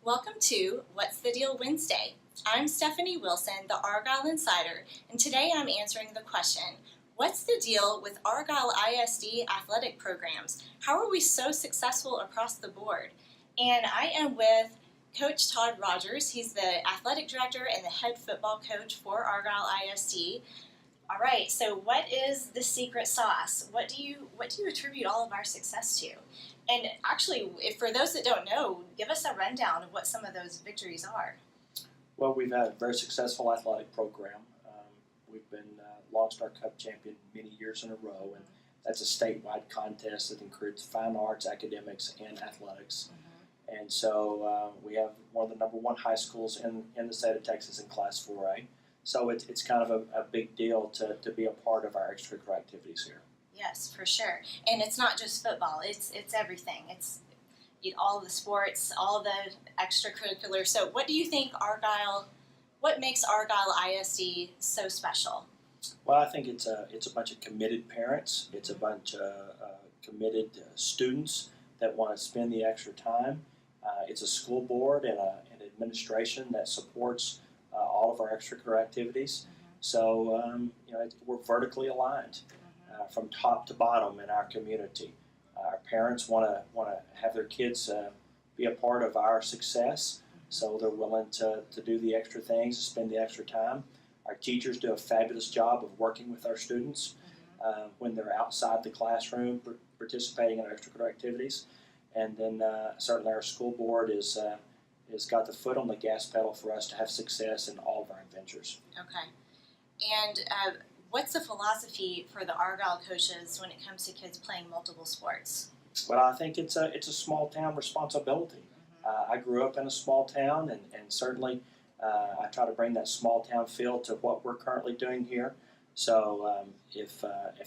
Welcome to What's the Deal Wednesday. I'm Stephanie Wilson, the Argyle Insider, and today I'm answering the question, what's the deal with Argyle ISD Athletic programs? How are we so successful across the board? And I am with Coach Todd Rodgers. He's the athletic director and the head football coach for Argyle ISD. All right, so what is the secret sauce? What do you attribute all of our success to? And actually, for those that don't know, give us a rundown of what some of those victories are. Well, we've had a very successful athletic program. We've been Lone Star Cup champion many years in a row, and that's a statewide contest that includes fine arts, academics, and athletics. And so we have one of the number one high schools in the state of Texas in Class 4A. So it's kind of a big deal to be a part of our extracurricular activities here. Yes, for sure. And it's not just football. It's everything. It's all the sports, all the extracurricular. So what do you think what makes Argyle ISD so special? Well, I think it's a bunch of committed parents. It's a bunch of committed students that want to spend the extra time. It's a school board and an administration that supports all of our extracurricular activities. So we're vertically aligned from top to bottom in our community. Our parents want to have their kids be a part of our success, so they're willing to do the extra things, to spend the extra time. Our teachers do a fabulous job of working with our students when they're outside the classroom participating in our extracurricular activities. And then certainly our school board has got the foot on the gas pedal for us to have success in all of our adventures. Okay. And what's the philosophy for the Argyle coaches when it comes to kids playing multiple sports? Well, I think it's a small town responsibility. I grew up in a small town, and certainly I try to bring that small town feel to what we're currently doing here. So if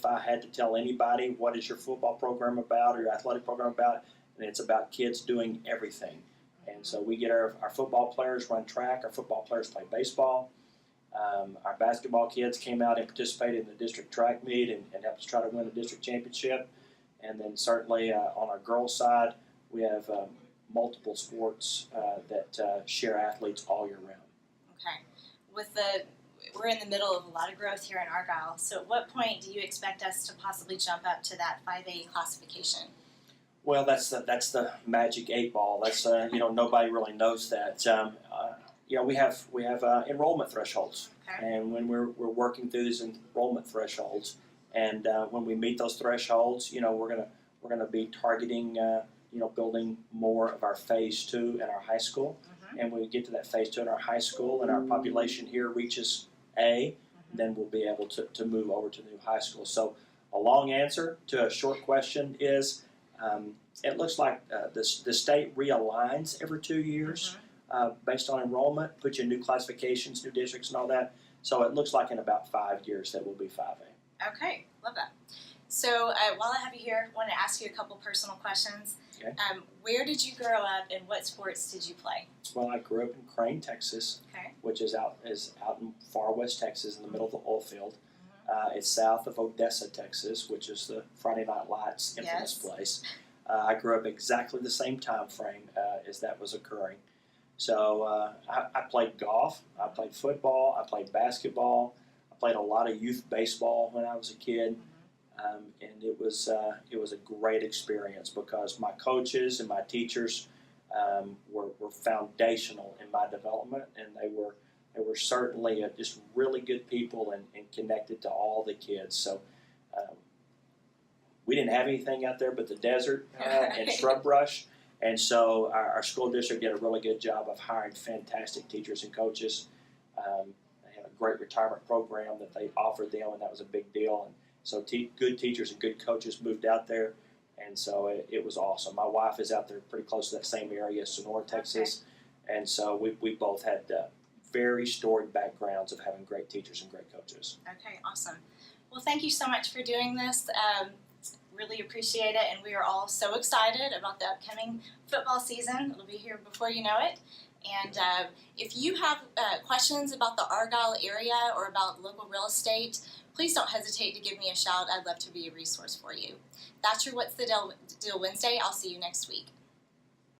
I had to tell anybody what is your football program about or your athletic program about, and it's about kids doing everything. And so we get our football players run track, our football players play baseball. Our basketball kids came out and participated in the district track meet and helped us try to win the district championship. And then certainly on our girls' side, we have multiple sports that share athletes all year round. Okay. We're in the middle of a lot of growth here in Argyle. So at what point do you expect us to possibly jump up to that 5A classification? Well, that's the magic 8 ball. That's nobody really knows that. We have enrollment thresholds, and when we're working through these enrollment thresholds, and when we meet those thresholds, we're gonna be targeting building more of our phase 2 at our high school, and when we get to that phase 2 in our high school, and our population here reaches A, then we'll be able to move over to the new high school. So a long answer to a short question is. It looks like the state realigns every 2 years based on enrollment, puts you in new classifications, new districts, and all that. So it looks like in about 5 years that will be 5A. Okay, love that. So while I have you here, I want to ask you a couple personal questions. Okay. Where did you grow up, and what sports did you play? Well, I grew up in Crane, Texas, which is out in far west Texas, in the middle of the oil field. It's south of Odessa, Texas, which is the Friday Night Lights infamous place. I grew up exactly the same time frame as that was occurring. So I played golf, I played football, I played basketball, I played a lot of youth baseball when I was a kid, and it was a great experience because my coaches and my teachers were foundational in my development, and they were certainly just really good people and connected to all the kids. So we didn't have anything out there but the desert and shrub brush. And so our school district did a really good job of hiring fantastic teachers and coaches. They had a great retirement program that they offered them, and that was a big deal. And so good teachers and good coaches moved out there, and so it was awesome. My wife is out there pretty close to that same area, Sonora, Texas. And so we both had very storied backgrounds of having great teachers and great coaches. Okay, awesome. Well, thank you so much for doing this. Really appreciate it, and we are all so excited about the upcoming football season. It'll be here before you know it. And if you have questions about the Argyle area or about local real estate, please don't hesitate to give me a shout. I'd love to be a resource for you. That's your What's the Deal Wednesday. I'll see you next week.